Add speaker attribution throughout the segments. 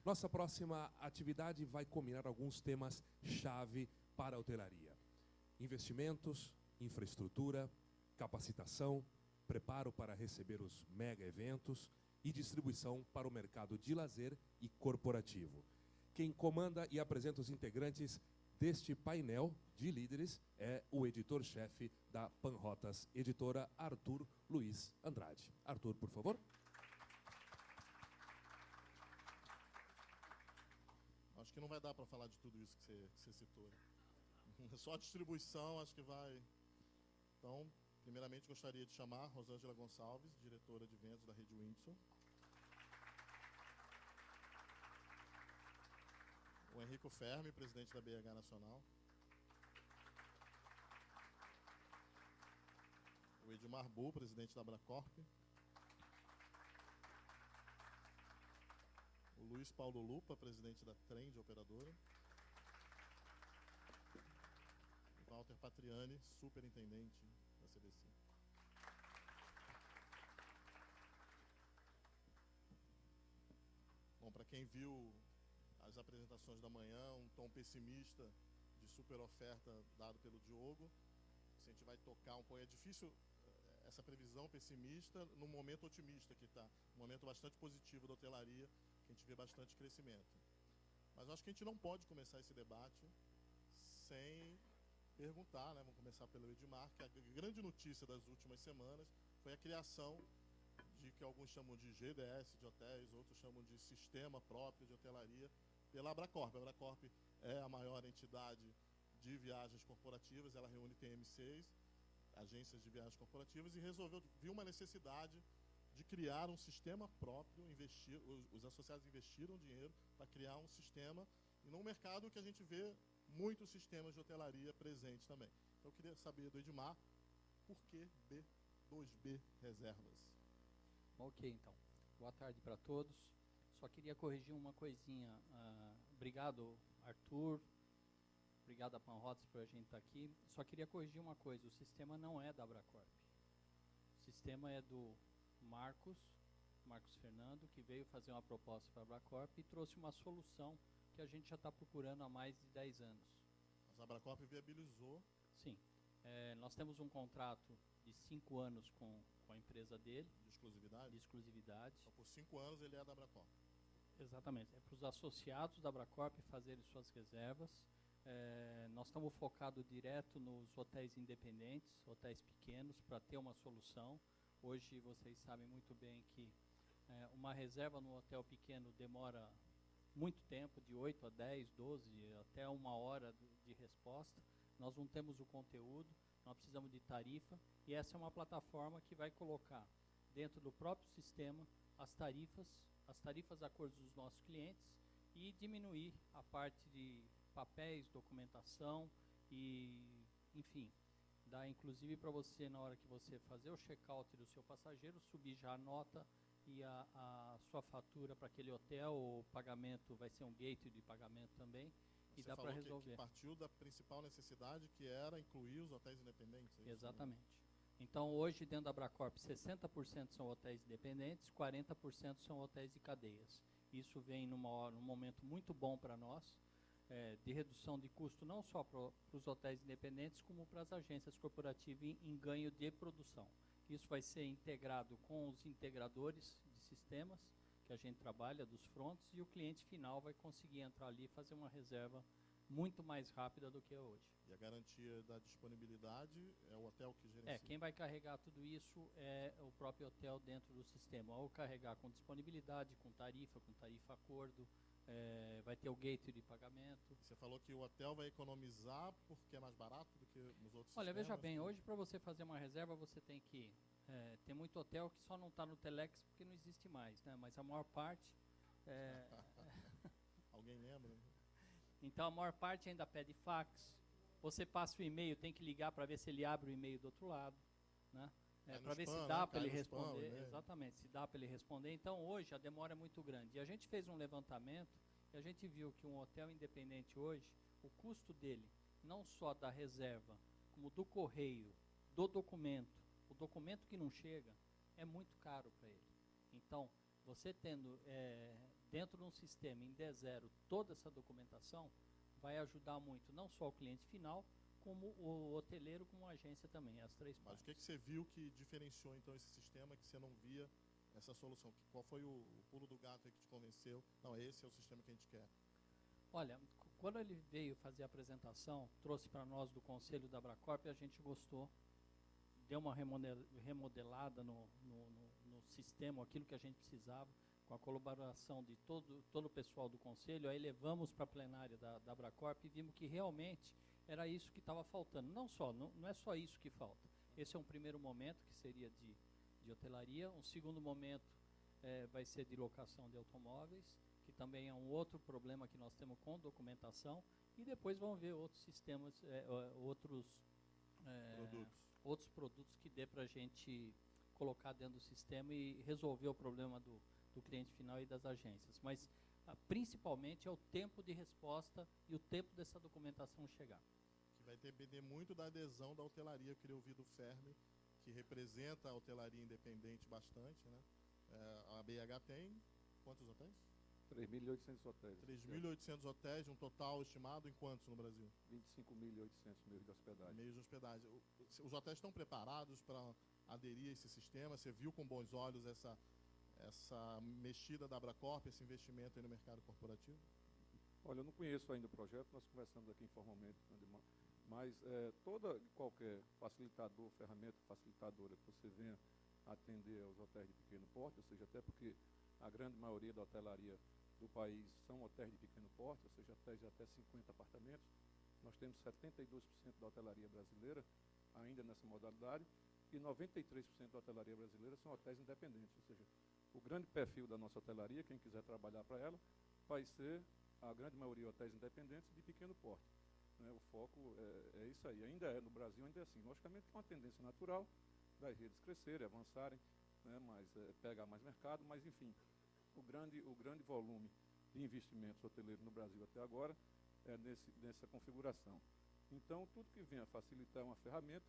Speaker 1: Nossa próxima atividade vai combinar alguns temas-chave para a hotelaria: investimentos, infraestrutura, capacitação, preparo para receber os mega-eventos e distribuição para o mercado de lazer e corporativo. Quem comanda e apresenta os integrantes deste painel de líderes é o editor-chefe da Panrotas Editora, Arthur Luiz Andrade. Arthur, por favor.
Speaker 2: Acho que não vai dar para falar de tudo isso que você citou. Só a distribuição, acho que vai. Então, primeiramente, gostaria de chamar Rosângela Gonçalves, diretora de vendas da Rede Windsor. O Henrico Fermi, presidente da BH Nacional. O Edmar Bu, presidente da Abracorp. O Luiz Paulo Lupa, presidente da Trend Operadora. O Walter Patriani, superintendente da CBC. Bom, para quem viu as apresentações da manhã, um tom pessimista de super oferta dado pelo Diogo, a gente vai tocar um pouco. É difícil essa previsão pessimista num momento otimista que está, um momento bastante positivo da hotelaria, que a gente vê bastante crescimento. Mas acho que a gente não pode começar esse debate sem perguntar, né? Vamos começar pelo Edmar, que a grande notícia das últimas semanas foi a criação de que alguns chamam de GDS de hotéis, outros chamam de sistema próprio de hotelaria, pela Abracorp. A Abracorp é a maior entidade de viagens corporativas, ela reúne TM6, agências de viagens corporativas, e viu uma necessidade de criar um sistema próprio, os associados investiram dinheiro para criar um sistema, e num mercado que a gente vê muitos sistemas de hotelaria presentes também. Então, eu queria saber do Edmar, por que B2B Reservas?
Speaker 3: Ok, então. Boa tarde para todos. Só queria corrigir uma coisinha. Obrigado, Arthur. Obrigado a Panrotas por a gente estar aqui. Só queria corrigir uma coisa. O sistema não é da Abracorp. O sistema é do Marcos Fernando, que veio fazer uma proposta para a Abracorp e trouxe uma solução que a gente já está procurando há mais de 10 anos.
Speaker 2: Mas a Abracorp viabilizou?
Speaker 3: Sim. Nós temos um contrato de 5 anos com a empresa dele.
Speaker 2: De exclusividade?
Speaker 3: De exclusividade.
Speaker 2: Então, por 5 anos ele é da Abracorp.
Speaker 3: Exatamente. É para os associados da Abracorp fazerem suas reservas. Nós estamos focados direto nos hotéis independentes, hotéis pequenos, para ter uma solução. Hoje vocês sabem muito bem que uma reserva no hotel pequeno demora muito tempo, de 8 a 10, 12, até 1 hora de resposta. Nós não temos o conteúdo, nós precisamos de tarifa, e essa é uma plataforma que vai colocar dentro do próprio sistema as tarifas de acordo dos nossos clientes, e diminuir a parte de papéis, documentação e, enfim, dá inclusive para você, na hora que você fazer o check-out do seu passageiro, subir já a nota e a sua fatura para aquele hotel. O pagamento vai ser um gateway de pagamento também.
Speaker 2: Você
Speaker 3: e dá para resolver.
Speaker 2: Que partiu da principal necessidade, que era incluir os hotéis independentes. É
Speaker 3: exatamente. Isso, né? Então, hoje, dentro da Abracorp, 60% são hotéis independentes, 40% são hotéis de cadeias. Isso vem num momento muito bom para nós, de redução de custo, não só para os hotéis independentes, como para as agências corporativas em ganho de produção. Isso vai ser integrado com os integradores de sistemas, que a gente trabalha, dos fronts, e o cliente final vai conseguir entrar ali e fazer uma reserva muito mais rápida do que é hoje.
Speaker 2: E a garantia da disponibilidade é o hotel que gerencia?
Speaker 3: Quem vai carregar tudo isso é o próprio hotel dentro do sistema. Ou carregar com disponibilidade, com tarifa acordo, vai ter o gateway de pagamento.
Speaker 2: Você falou que o hotel vai economizar porque é mais barato do que nos outros
Speaker 3: Olha,
Speaker 2: sistemas?
Speaker 3: Veja bem, hoje para você fazer uma reserva você tem que... tem muito hotel que só não está no Telex porque não existe mais, né? Mas a maior parte...
Speaker 2: Alguém lembra?
Speaker 3: Então a maior parte ainda pede fax. Você passa o e-mail, tem que ligar para ver se ele abre o e-mail do outro lado, né? Para ver se dá para ele responder.
Speaker 2: Spam,
Speaker 3: exatamente, se dá para ele responder. Então hoje a demora é muito grande. E a gente fez um levantamento e a gente viu que um hotel independente hoje, o custo dele, não só da reserva, como do correio, do documento, o documento que não chega, é muito caro para ele. Então, você tendo dentro de um sistema em D0 toda essa documentação, vai ajudar muito, não só o cliente final, como o hoteleiro, como a agência também, as três
Speaker 2: Mas
Speaker 3: partes.
Speaker 2: o que você viu que diferenciou, então, esse sistema que você não via essa solução? Qual foi o pulo do gato aí que te convenceu? Não, esse é o sistema que a gente quer.
Speaker 3: Olha, quando ele veio fazer a apresentação, trouxe para nós do Conselho da Abracorp, a gente gostou, deu uma remodelada no sistema, aquilo que a gente precisava, com a colaboração de todo o pessoal do Conselho, aí levamos para a plenária da Abracorp e vimos que realmente era isso que estava faltando. Não é só isso que falta. Esse é um primeiro momento, que seria de hotelaria. Um segundo momento vai ser de locação de automóveis, que também é um outro problema que nós temos com documentação. E depois vão ver outros sistemas, outros produtos que dê para a gente colocar dentro do sistema e resolver o problema do cliente final e das agências. Mas, principalmente, é o tempo de resposta e o tempo dessa documentação chegar.
Speaker 2: Que vai depender muito da adesão da hotelaria. Eu queria ouvir do Fermi, que representa a hotelaria independente bastante, né? A BH tem quantos hotéis?
Speaker 4: 3.800 hotéis.
Speaker 2: 3.800 hotéis, um total estimado em quantos no Brasil?
Speaker 4: 25.800 meios de hospedagem.
Speaker 2: Meios de hospedagem. Os hotéis estão preparados para aderir a esse sistema? Você viu com bons olhos essa mexida da Abracorp, esse investimento aí no mercado corporativo?
Speaker 4: Olha, eu não conheço ainda o projeto, nós conversamos aqui informalmente, mas qualquer facilitador, ferramenta facilitadora que você venha atender aos hotéis de pequeno porte, ou seja, até porque a grande maioria da hotelaria do país são hotéis de pequeno porte, ou seja, hotéis de até 50 apartamentos. Nós temos 72% da hotelaria brasileira ainda nessa modalidade e 93% da hotelaria brasileira são hotéis independentes, ou seja, o grande perfil da nossa hotelaria, quem quiser trabalhar para ela, vai ser a grande maioria hotéis independentes de pequeno porte. Né? O foco é isso aí. Ainda é, no Brasil ainda é assim. Logicamente que é uma tendência natural das redes crescerem, avançarem, né? Pegar mais mercado, mas enfim, o grande volume de investimentos hoteleiros no Brasil até agora é nessa configuração. Então, tudo que venha facilitar uma ferramenta,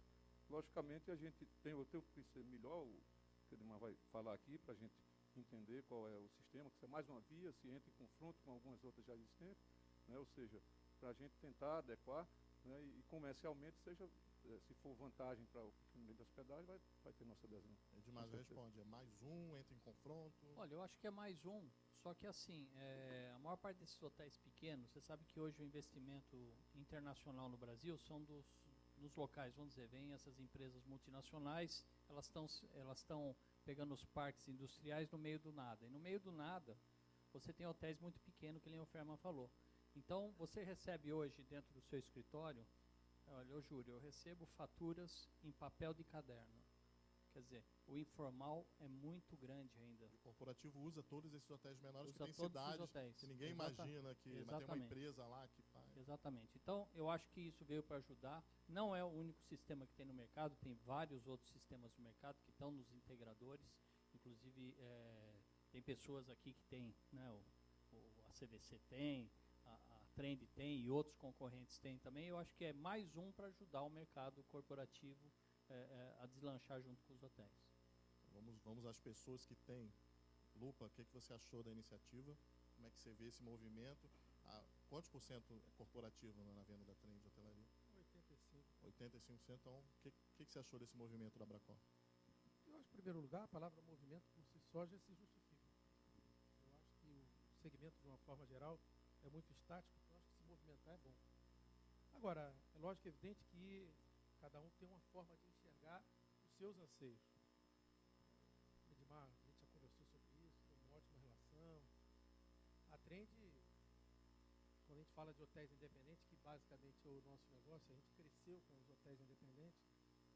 Speaker 4: logicamente a gente tem o que ser melhor, o que o Edmar vai falar aqui, para a gente entender qual é o sistema, que é mais uma via, se entra em confronto com algumas outras já existentes, né? Ou seja, para a gente tentar adequar, né? E comercialmente, se for vantagem para o meio de hospedagem, vai ter nossa adesão.
Speaker 2: Edmar responde, é mais um, entra em confronto?
Speaker 3: Olha, eu acho que é mais um, só que assim, a maior parte desses hotéis pequenos, você sabe que hoje o investimento internacional no Brasil são nos locais, vamos dizer, vem essas empresas multinacionais, elas estão pegando os parques industriais no meio do nada. E no meio do nada, você tem hotéis muito pequenos, que nem o Ferman falou. Então, você recebe hoje, dentro do seu escritório, olha, eu juro, eu recebo faturas em papel de caderno. Quer dizer, o informal é muito grande ainda.
Speaker 2: O corporativo usa todos esses hotéis menores,
Speaker 3: usa
Speaker 2: que tem cidades
Speaker 3: hotéis.
Speaker 2: que ninguém imagina que mas tem uma empresa lá que faz.
Speaker 3: Exatamente. Então, eu acho que isso veio para ajudar. Não é o único sistema que tem no mercado, tem vários outros sistemas no mercado que estão nos integradores. Inclusive, tem pessoas aqui que têm, né, a CVC tem, a Trend tem e outros concorrentes têm também. Eu acho que é mais um para ajudar o mercado corporativo a deslanchar junto com os hotéis.
Speaker 2: Vamos às pessoas que têm. Lupa, o que você achou da iniciativa? Como é que você vê esse movimento? Quantos por cento é corporativo na venda da Trend de hotelaria? 85%. Então, o que você achou desse movimento da Abracorp?
Speaker 5: Eu acho, em primeiro lugar, a palavra movimento por si só já se justifica. Eu acho que o segmento, de uma forma geral, é muito estático, então acho que se movimentar é bom. Agora, é lógico e evidente que cada um tem uma forma de enxergar os seus anseios. Edmar, a gente já conversou sobre isso, tem uma ótima relação. A Trend, quando a gente fala de hotéis independentes, que basicamente é o nosso negócio, a gente cresceu com os hotéis independentes,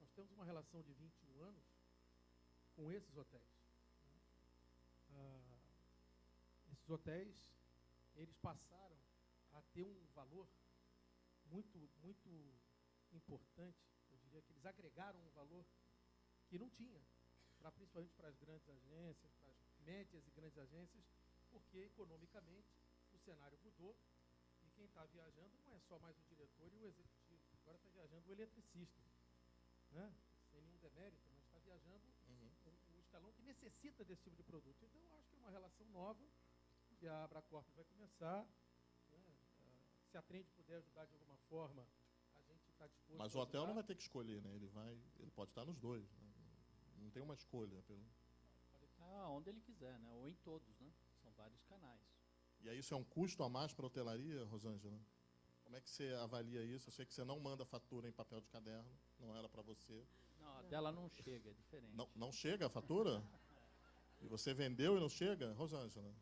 Speaker 5: nós temos uma relação de 21 anos com esses hotéis. Esses hotéis, eles passaram a ter um valor muito, muito importante. Eu diria que eles agregaram um valor que não tinha, principalmente para as grandes agências, para as médias e grandes agências, porque economicamente o cenário mudou e quem está viajando não é só mais o diretor e o executivo, agora está viajando o eletricista, né? Sem nenhum demérito, mas está viajando um escalão que necessita desse tipo de produto. Então, eu acho que é uma relação nova. que a Abracorp vai começar, né, se a Trend puder ajudar de alguma forma, a gente está disposto
Speaker 2: Mas
Speaker 5: a
Speaker 2: o hotel
Speaker 5: ajudar.
Speaker 2: não vai ter que escolher, né? Ele pode estar nos dois, né? Não tem uma escolha.
Speaker 3: Pode estar onde ele quiser, né? Ou em todos, né? São vários canais.
Speaker 2: E aí isso é um custo a mais para a hotelaria, Rosângela? Como é que você avalia isso? Eu sei que você não manda fatura em papel de caderno, não era para você.
Speaker 3: Não, a dela não chega, é diferente.
Speaker 2: Não chega a fatura? E você vendeu e não chega? Rosângela?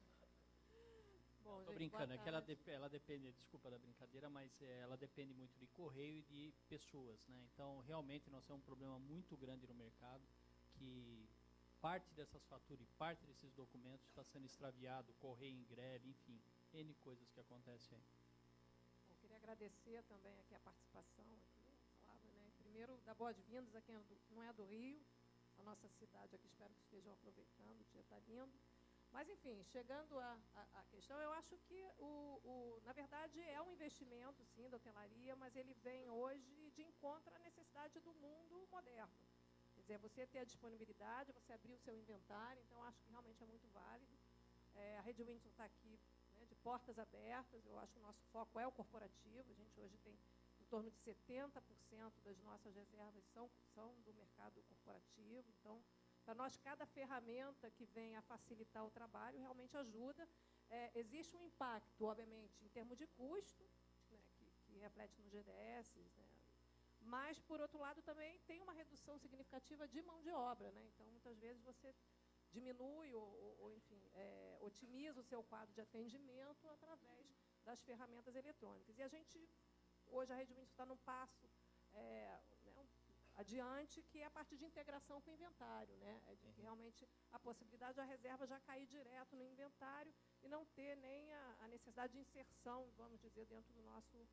Speaker 6: Bom,
Speaker 3: Estou
Speaker 6: gente,
Speaker 3: brincando, é
Speaker 6: boa
Speaker 3: que ela,
Speaker 6: tarde.
Speaker 3: ela depende, desculpa da brincadeira, mas ela depende muito de correio e de pessoas, né? Então, realmente, nós temos um problema muito grande no mercado, que parte dessas faturas e parte desses documentos está sendo extraviado, correio em greve, enfim, N coisas que acontecem aí.
Speaker 6: Bom, queria agradecer também aqui a participação, aqui, a palavra, né? Primeiro, dar boas-vindas a quem não é do Rio, a nossa cidade aqui, espero que estejam aproveitando, o dia está lindo. Mas, enfim, chegando à questão, eu acho que, na verdade, é um investimento, sim, da hotelaria, mas ele vem hoje de encontro à necessidade do mundo moderno. Quer dizer, você ter a disponibilidade, você abrir o seu inventário, então, acho que realmente é muito válido. A Rede Windsor está aqui, né, de portas abertas, eu acho que o nosso foco é o corporativo, a gente hoje tem em torno de 70% das nossas reservas são do mercado corporativo, então, para nós, cada ferramenta que vem a facilitar o trabalho realmente ajuda. Existe um impacto, obviamente, em termos de custo, né, que reflete no GDS, né, mas, por outro lado, também tem uma redução significativa de mão de obra. Né? Então, muitas vezes, você diminui ou enfim, otimiza o seu quadro de atendimento através das ferramentas eletrônicas. E a gente, hoje, a Rede Windsor está num passo adiante, que é a parte de integração com o inventário, né? É de que realmente a possibilidade da reserva já cair direto no inventário e não ter nem a necessidade de inserção, vamos dizer, dentro do nosso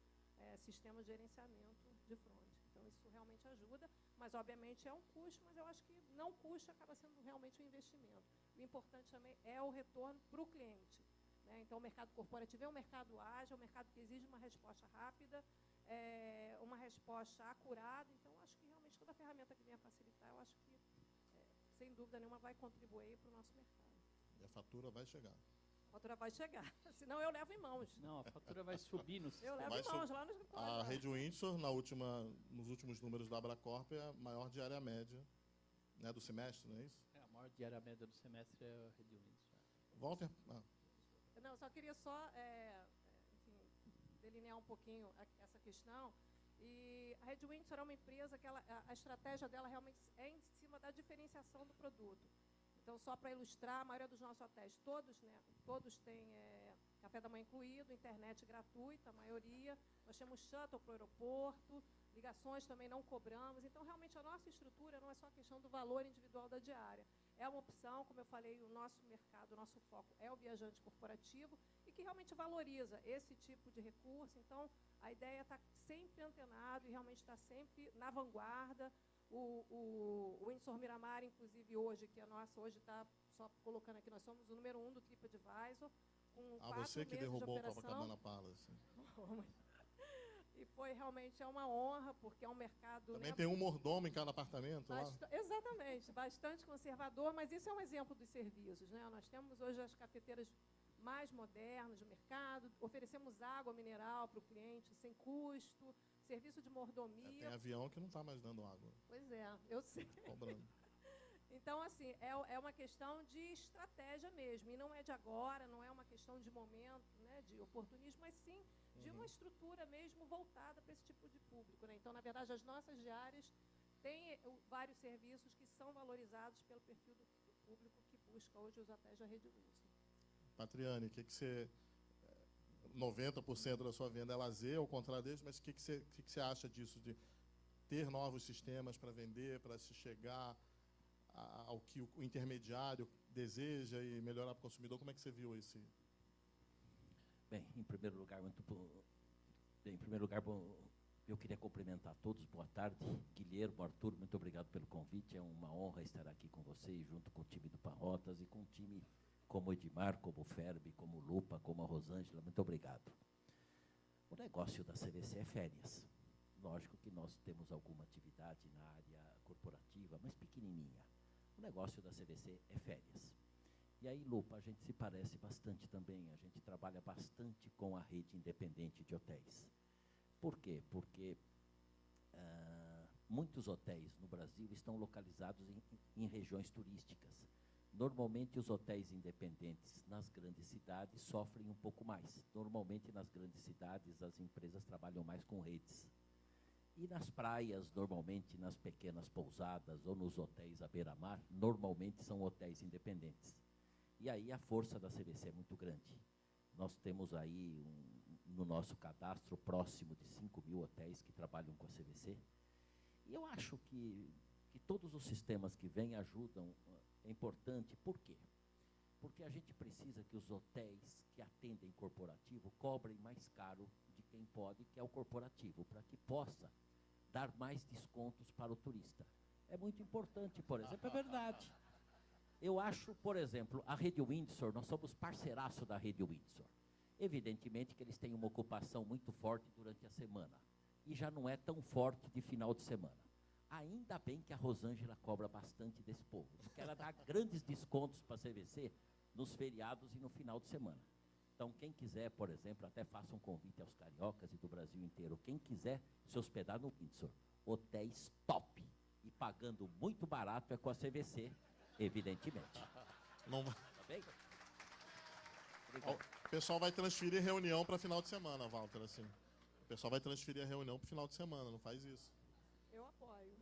Speaker 6: sistema de gerenciamento de front. Então, isso realmente ajuda, mas, obviamente, é um custo, mas eu acho que não custa, acaba sendo realmente um investimento. O importante também é o retorno para o cliente. Né? Então, o mercado corporativo é um mercado ágil, é um mercado que exige uma resposta rápida, uma resposta acurada. Então, acho que realmente toda ferramenta que venha facilitar, eu acho que, sem dúvida nenhuma, vai contribuir para o nosso mercado.
Speaker 2: E a fatura vai chegar.
Speaker 6: A fatura vai chegar, senão eu levo em mãos.
Speaker 3: Não, a fatura vai subir no
Speaker 6: Eu
Speaker 3: sistema.
Speaker 6: levo em mãos lá no escritório.
Speaker 2: A
Speaker 6: lá.
Speaker 2: Rede Windsor, nos últimos números da Abracorp, é a maior diária média, né, do semestre, não é isso?
Speaker 3: A maior diária média do semestre é a Rede Windsor.
Speaker 2: Walter?
Speaker 6: Não, eu só queria enfim, delinear um pouquinho essa questão. E a Rede Windsor é uma empresa que a estratégia dela realmente é em cima da diferenciação do produto. Então, só para ilustrar, a maioria dos nossos hotéis, todos têm café da manhã incluído, internet gratuita, a maioria. Nós temos shuttle para o aeroporto, ligações também não cobramos. Então, realmente, a nossa estrutura não é só a questão do valor individual da diária. É uma opção, como eu falei, o nosso mercado, o nosso foco é o viajante corporativo e que realmente valoriza esse tipo de recurso. Então, a ideia é estar sempre antenado e realmente estar sempre na vanguarda. O Windsor Miramar, inclusive, hoje, que é nossa, hoje está, só colocando aqui, nós somos o número 1 do TripAdvisor, com 4 meses
Speaker 2: Você que derrubou
Speaker 6: de
Speaker 2: o Copacabana
Speaker 6: operação.
Speaker 2: Palace.
Speaker 6: E foi realmente uma honra, porque é um mercado...
Speaker 2: Também
Speaker 6: né,
Speaker 2: tem um mordomo em cada apartamento lá.
Speaker 6: Exatamente, bastante conservador, mas isso é um exemplo dos serviços. Né? Nós temos hoje as cafeteiras mais modernas do mercado, oferecemos água mineral para o cliente sem custo, serviço de mordomia.
Speaker 2: Tem avião que não está mais dando água.
Speaker 6: Pois é, eu sei.
Speaker 2: Cobrando.
Speaker 6: Então, assim, é uma questão de estratégia mesmo, e não é de agora, não é uma questão de momento, né, de oportunismo, mas sim de uma estrutura mesmo voltada para esse tipo de público. Né? Então, na verdade, as nossas diárias têm vários serviços que são valorizados pelo perfil do público que busca hoje os hotéis da Rede Windsor.
Speaker 2: Patriane, o que você... 90% da sua venda é lazer, ao contrário deles, mas o que você acha disso, de ter novos sistemas para vender, para se chegar ao que o intermediário deseja e melhorar para o consumidor? Como é que você viu esse?
Speaker 7: Bem, em primeiro lugar, eu queria cumprimentar todos. Boa tarde. Guilherme, Arthur, muito obrigado pelo convite. É uma honra estar aqui com vocês, junto com o time do Parrotas e com o time como o Edmar, como o Ferbi, como o Lupa, como a Rosângela. Muito obrigado. O negócio da CVC é férias. Lógico que nós temos alguma atividade na área corporativa, mas pequenininha. O negócio da CVC é férias. E aí, Lupa, a gente se parece bastante também, a gente trabalha bastante com a rede independente de hotéis. Por quê? Porque muitos hotéis no Brasil estão localizados em regiões turísticas. Normalmente, os hotéis independentes nas grandes cidades sofrem um pouco mais. Normalmente, nas grandes cidades, as empresas trabalham mais com redes. E nas praias, normalmente, nas pequenas pousadas ou nos hotéis à beira-mar, normalmente são hotéis independentes. E aí a força da CVC é muito grande. Nós temos aí, no nosso cadastro, próximo de 5.000 hotéis que trabalham com a CVC. E eu acho que todos os sistemas que vêm ajudam. É importante. Por quê? Porque a gente precisa que os hotéis que atendem corporativo cobrem mais caro de quem pode, que é o corporativo, para que possa dar mais descontos para o turista. É muito importante, por exemplo, é verdade. Eu acho, por exemplo, a Rede Windsor, nós somos parceiraço da Rede Windsor. Evidentemente que eles têm uma ocupação muito forte durante a semana. E já não é tão forte de final de semana. Ainda bem que a Rosângela cobra bastante desse povo, porque ela dá grandes descontos para a CVC nos feriados e no final de semana. Então, quem quiser, por exemplo, até faça um convite aos cariocas e do Brasil inteiro, quem quiser se hospedar no Windsor, hotéis top, e pagando muito barato é com a CVC, evidentemente.
Speaker 2: Não...
Speaker 7: Tá bem?
Speaker 2: O pessoal vai transferir reunião para final de semana, Walter, assim. O pessoal vai transferir a reunião para o final de semana, não faz isso.
Speaker 6: Eu apoio.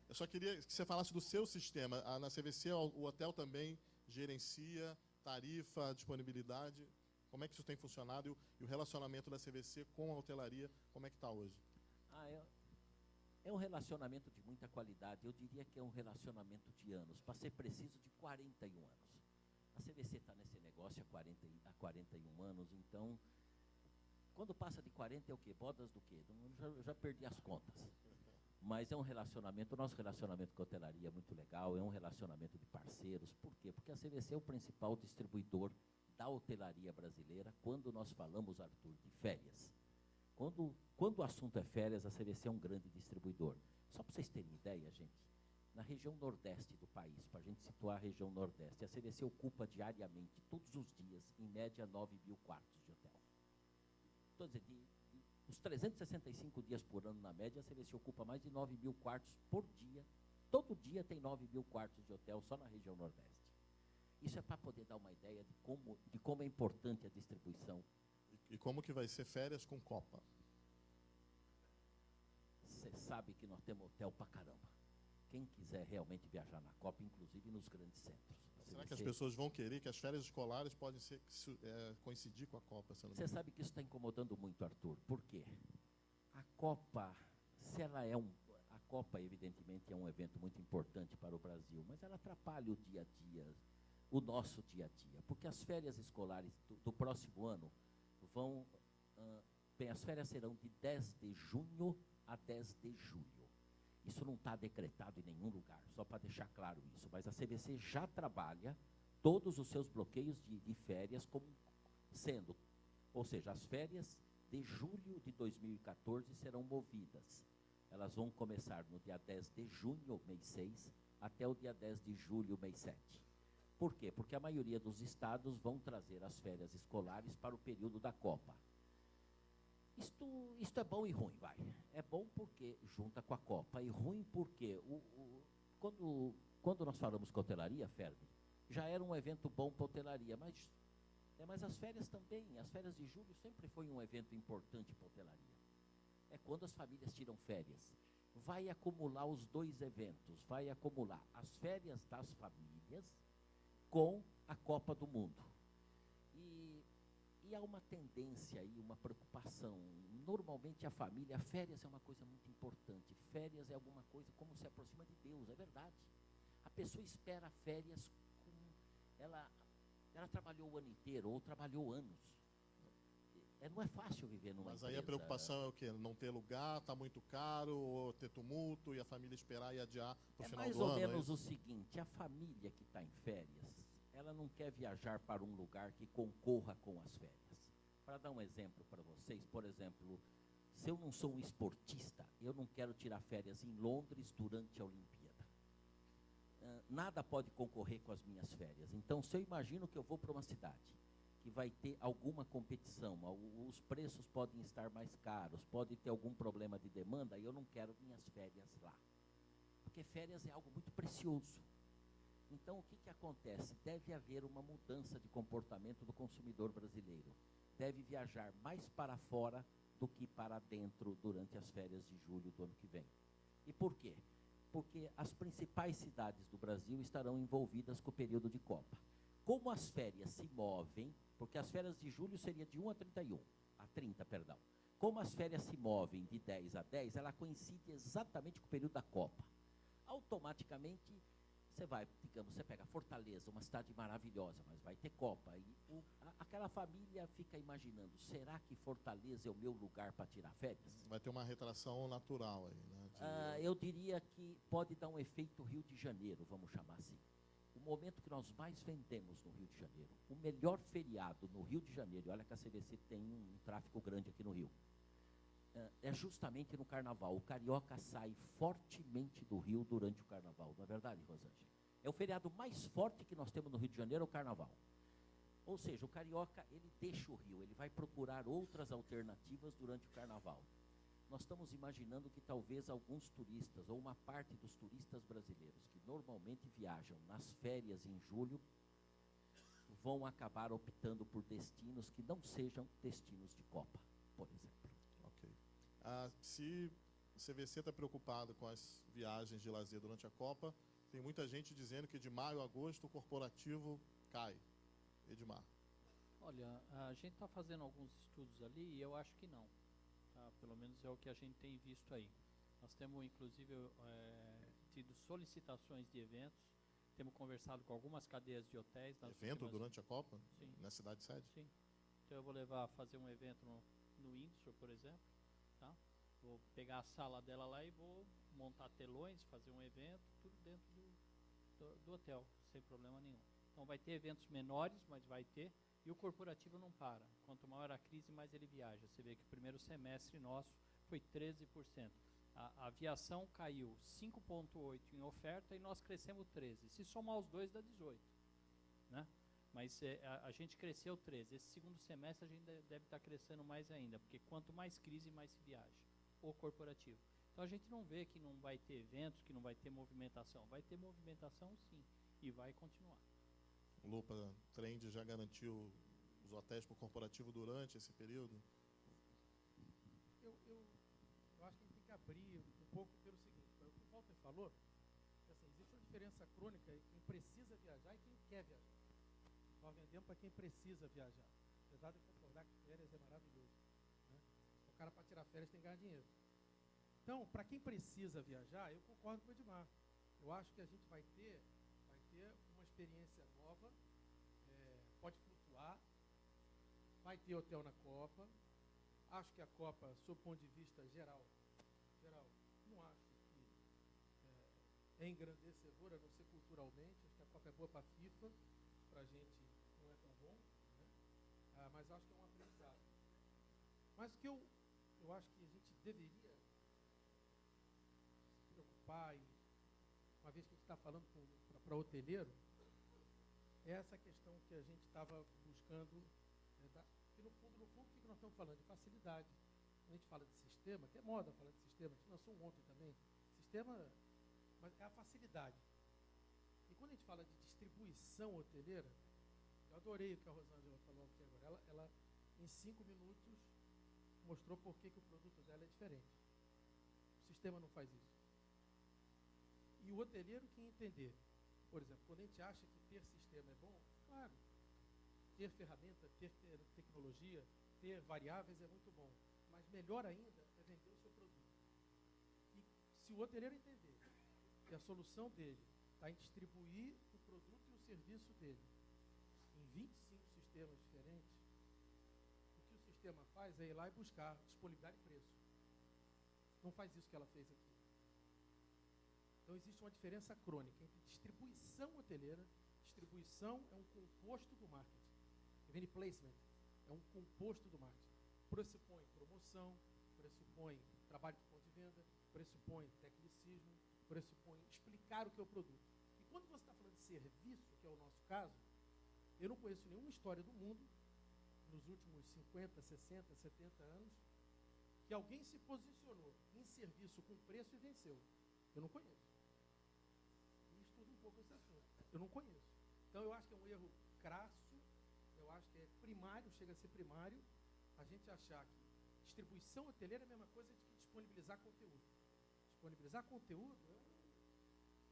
Speaker 2: Eu só queria que você falasse do seu sistema. Na CVC, o hotel também gerencia tarifa, disponibilidade. Como é que isso tem funcionado e o relacionamento da CVC com a hotelaria, como é que está hoje?
Speaker 7: É um relacionamento de muita qualidade. Eu diria que é um relacionamento de anos, para ser preciso, de 41 anos. A CVC está nesse negócio há 41 anos, então, quando passa de 40 é o quê? Bodas do quê? Eu já perdi as contas. Mas é um relacionamento, o nosso relacionamento com a hotelaria é muito legal, é um relacionamento de parceiros. Por quê? Porque a CVC é o principal distribuidor da hotelaria brasileira quando nós falamos, Arthur, de férias. Quando o assunto é férias, a CVC é um grande distribuidor. Só para vocês terem ideia, gente, na região nordeste do país, para a gente situar a região nordeste, a CVC ocupa diariamente, todos os dias, em média, 9.000 quartos de hotel. Estou dizendo, os 365 dias por ano, na média, a CVC ocupa mais de 9.000 quartos por dia. Todo dia tem 9.000 quartos de hotel só na região nordeste. Isso é para poder dar uma ideia de como é importante a distribuição.
Speaker 2: E como que vai ser férias com Copa?
Speaker 7: Você sabe que nós temos hotel pra caramba. Quem quiser realmente viajar na Copa, inclusive nos grandes centros.
Speaker 2: Será que as pessoas vão querer que as férias escolares podem coincidir com a Copa?
Speaker 7: Você sabe que isso está incomodando muito, Arthur. Por quê? A Copa, se ela é a Copa, evidentemente, é um evento muito importante para o Brasil, mas ela atrapalha o dia a dia, o nosso dia a dia. Porque as férias escolares do próximo ano as férias serão de 10 de junho a 10 de julho. Isso não está decretado em nenhum lugar, só para deixar claro isso. Mas a CVC já trabalha todos os seus bloqueios de férias como sendo, ou seja, as férias de julho de 2014 serão movidas. Elas vão começar no dia 10 de junho, mês 6, até o dia 10 de julho, mês 7. Por quê? Porque a maioria dos estados vão trazer as férias escolares para o período da Copa. Isto é bom e ruim, vai. É bom porque junta com a Copa, e ruim porque quando nós falamos com a hotelaria, Fermi, já era um evento bom para a hotelaria, mas as férias também, as férias de julho sempre foi um evento importante para a hotelaria. É quando as famílias tiram férias. Vai acumular os dois eventos, vai acumular as férias das famílias com a Copa do Mundo. E há uma tendência e uma preocupação. Normalmente a família, férias é uma coisa muito importante. Férias é alguma coisa como se aproxima de Deus, é verdade. A pessoa espera férias, ela trabalhou o ano inteiro ou trabalhou anos. Não é fácil viver numa empresa.
Speaker 2: Mas aí a preocupação é o quê? Não ter lugar, está muito caro, ou ter tumulto, e a família esperar e adiar para o final do ano?
Speaker 7: É mais ou menos o seguinte, a família que está em férias, ela não quer viajar para um lugar que concorra com as férias. Para dar um exemplo para vocês, por exemplo, se eu não sou um esportista, eu não quero tirar férias em Londres durante a Olimpíada. nada pode concorrer com as minhas férias. Então, se eu imagino que eu vou para uma cidade que vai ter alguma competição, os preços podem estar mais caros, pode ter algum problema de demanda, e eu não quero minhas férias lá. Porque férias é algo muito precioso. Então, o que acontece? Deve haver uma mudança de comportamento do consumidor brasileiro. Deve viajar mais para fora do que para dentro durante as férias de julho do ano que vem. E por quê? Porque as principais cidades do Brasil estarão envolvidas com o período de Copa. Como as férias se movem, porque as férias de julho seria de 1 a 30, perdão. Como as férias se movem de 10 a 10, ela coincide exatamente com o período da Copa. Automaticamente, você vai, digamos, você pega Fortaleza, uma cidade maravilhosa, mas vai ter Copa. E aquela família fica imaginando, será que Fortaleza é o meu lugar para tirar férias?
Speaker 2: Vai ter uma retração natural aí, né?
Speaker 7: Eu diria que pode dar um efeito Rio de Janeiro, vamos chamar assim. O momento que nós mais vendemos no Rio de Janeiro, o melhor feriado no Rio de Janeiro, olha que a CVC tem um tráfego grande aqui no Rio, é justamente no Carnaval. O carioca sai fortemente do Rio durante o Carnaval, não é verdade, Rosângela? É o feriado mais forte que nós temos no Rio de Janeiro, é o Carnaval. Ou seja, o carioca, ele deixa o Rio, ele vai procurar outras alternativas durante o Carnaval. Nós estamos imaginando que talvez alguns turistas, ou uma parte dos turistas brasileiros, que normalmente viajam nas férias em julho, vão acabar optando por destinos que não sejam destinos de Copa, por exemplo.
Speaker 2: Ok. Se o CVC está preocupado com as viagens de lazer durante a Copa, tem muita gente dizendo que de maio a agosto o corporativo cai. Edmar.
Speaker 3: Olha, a gente está fazendo alguns estudos ali e eu acho que não. Tá? Pelo menos é o que a gente tem visto aí. Nós temos, inclusive, tido solicitações de eventos, temos conversado com algumas cadeias de hotéis.
Speaker 2: Evento durante a Copa?
Speaker 3: Sim.
Speaker 2: Na cidade sede?
Speaker 3: Sim. Então eu vou fazer um evento no Windsor, por exemplo. Tá? Vou pegar a sala dela lá e vou montar telões, fazer um evento, tudo dentro do hotel, sem problema nenhum. Então vai ter eventos menores, mas vai ter. E o corporativo não para. Quanto maior a crise, mais ele viaja. Você vê que o primeiro semestre nosso foi 13%. A aviação caiu 5,8% em oferta e nós crescemos 13%. Se somar os dois, dá 18%. Né? Mas a gente cresceu 13%. Esse segundo semestre a gente deve estar crescendo mais ainda, porque quanto mais crise, mais se viaja. O corporativo. Então a gente não vê que não vai ter eventos, que não vai ter movimentação. Vai ter movimentação, sim. E vai continuar.
Speaker 2: O Lupa Trend já garantiu os hotéis para o corporativo durante esse período?
Speaker 5: Eu acho que a gente tem que abrir um pouco pelo seguinte, o que o Walter falou, assim, existe uma diferença crônica entre quem precisa viajar e quem quer viajar. Nós vendemos para quem precisa viajar. Apesar de eu concordar que férias é maravilhoso. Né? O cara, para tirar férias, tem que ganhar dinheiro. Então, para quem precisa viajar, eu concordo com o Edmar. Eu acho que a gente vai ter uma experiência nova, pode flutuar, vai ter hotel na Copa. Acho que a Copa, sob o ponto de vista geral, não acho que é engrandecedora, a não ser culturalmente. Acho que a Copa é boa para a FIFA, para a gente não é tão bom, né? Mas acho que é um aprendizado. Mas o que eu acho que a gente deveria se preocupar, e uma vez que a gente está falando para hoteleiro, é essa questão que a gente estava buscando, que no fundo, o que nós estamos falando? De facilidade. Quando a gente fala de sistema, que é moda falar de sistema, a gente lançou ontem também, sistema, mas é a facilidade. E quando a gente fala de distribuição hoteleira, eu adorei o que a Rosângela falou aqui agora. Ela em 5 minutos, mostrou por que o produto dela é diferente. O sistema não faz isso. E o hoteleiro que entender, por exemplo, quando a gente acha que ter sistema é bom, claro, ter ferramenta, ter tecnologia, ter variáveis é muito bom, mas melhor ainda é vender o seu produto. E se o hoteleiro entender que a solução dele está em distribuir o produto e o serviço dele em 25 sistemas diferentes, o que o sistema faz é ir lá e buscar disponibilidade e preço. Não faz isso que ela fez aqui. Então existe uma diferença crônica entre distribuição hoteleira. Distribuição é um composto do marketing. Event placement é um composto do marketing. Pressupõe promoção, pressupõe trabalho de ponto de venda, pressupõe tecnicismo, pressupõe explicar o que é o produto. E quando você está falando de serviço, que é o nosso caso, eu não conheço nenhuma história do mundo, nos últimos 50, 60, 70 anos, que alguém se posicionou em serviço com preço e venceu. Eu não conheço. E estudo um pouco esse assunto. Eu não conheço. Então, eu acho que é um erro crasso, eu acho que é primário, chega a ser primário, a gente achar que distribuição hoteleira é a mesma coisa de que disponibilizar conteúdo. Disponibilizar conteúdo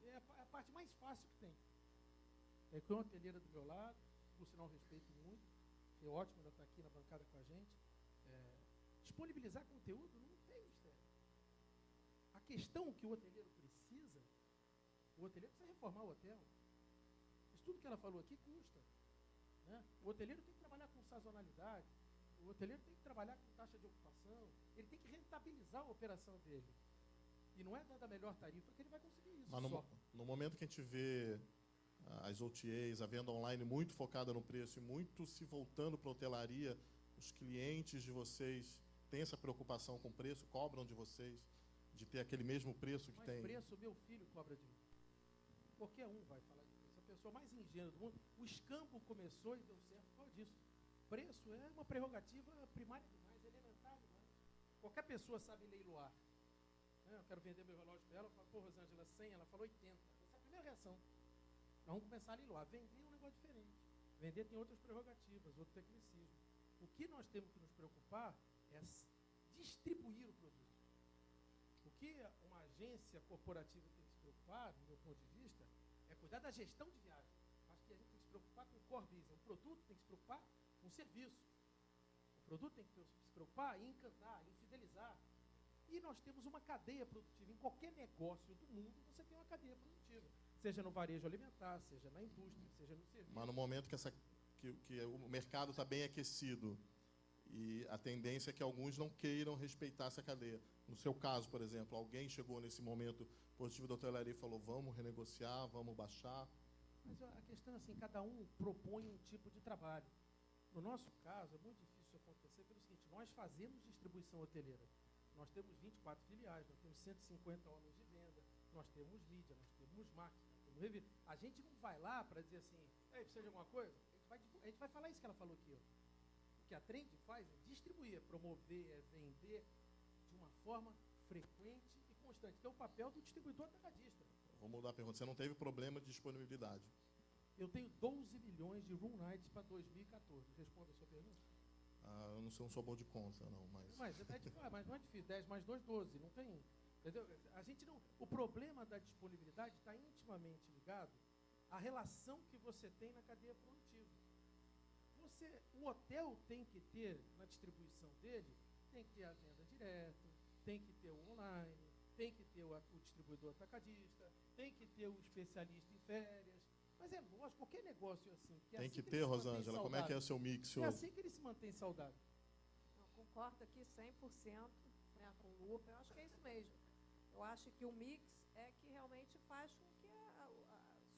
Speaker 5: é a parte mais fácil que tem. É que uma hoteleira do meu lado, por sinal respeito muito, que é ótimo ela estar aqui na bancada com a gente, disponibilizar conteúdo não tem mistério. A questão que o hoteleiro precisa reformar o hotel. Isso tudo que ela falou aqui custa. Né? O hoteleiro tem que trabalhar com sazonalidade, o hoteleiro tem que trabalhar com taxa de ocupação, ele tem que rentabilizar a operação dele. E não é dando a melhor tarifa que ele vai conseguir isso.
Speaker 2: Mas no momento que a gente vê as OTAs, a venda online muito focada no preço e muito se voltando para a hotelaria, os clientes de vocês têm essa preocupação com o preço, cobram de vocês de ter aquele mesmo preço que tem?
Speaker 5: Mas preço meu filho cobra de mim. Qualquer um vai falar de preço. A pessoa mais ingênua do mundo. O escambo começou e deu certo por causa disso. Preço é uma prerrogativa primária demais, elementar demais. Qualquer pessoa sabe leiloar. Eu quero vender meu relógio para ela, eu falo, pô, Rosângela, 100, ela falou 80. Essa é a primeira reação. Nós vamos começar a leiloar. Vender é um negócio diferente. Vender tem outras prerrogativas, outro tecnicismo. O que nós temos que nos preocupar é distribuir o produto. O que uma agência corporativa tem que se preocupar, do meu ponto de vista, é cuidar da gestão de viagem. Acho que a gente tem que se preocupar com o core business. O produto tem que se preocupar com o serviço. O produto tem que se preocupar em encantar, em fidelizar. E nós temos uma cadeia produtiva. Em qualquer negócio do mundo, você tem uma cadeia produtiva. Seja no varejo alimentar, seja na indústria, seja no serviço.
Speaker 2: Mas no momento que o mercado está bem aquecido e a tendência é que alguns não queiram respeitar essa cadeia. No seu caso, por exemplo, alguém chegou nesse momento positivo da hotelaria e falou, vamos renegociar, vamos baixar?
Speaker 5: Mas a questão é assim, cada um propõe um tipo de trabalho. No nosso caso, é muito difícil isso acontecer pelo seguinte, nós fazemos distribuição hoteleira. Nós temos 24 filiais, nós temos 150 homens de venda, nós temos mídia, nós temos marketing, nós temos revista. A gente não vai lá para dizer assim, precisa de alguma coisa? A gente vai falar isso que ela falou aqui. Ó. O que a Trend faz é distribuir, é promover, é vender de uma forma frequente e constante, que é o papel do distribuidor atacadista.
Speaker 2: Vou mudar a pergunta. Você não teve problema de disponibilidade?
Speaker 5: Eu tenho 12 milhões de room nights para 2014. Responda a sua pergunta.
Speaker 2: Eu não sou bom de conta, não.
Speaker 5: Mas não é difícil. 10 mais 2, 12. Não tem. Entendeu? A gente não. O problema da disponibilidade está intimamente ligado à relação que você tem na cadeia produtiva. O hotel tem que ter, na distribuição dele, tem que ter a venda direta, tem que ter o online, tem que ter o distribuidor atacadista, tem que ter o especialista em férias. Mas é lógico, qualquer negócio assim.
Speaker 2: Tem que ter, Rosângela. Como é que é o seu mix hoje?
Speaker 5: É assim que ele se mantém saudável.
Speaker 6: Eu concordo aqui 100%, né, com o Lupa. Eu acho que é isso mesmo. Eu acho que o mix é que realmente faz com que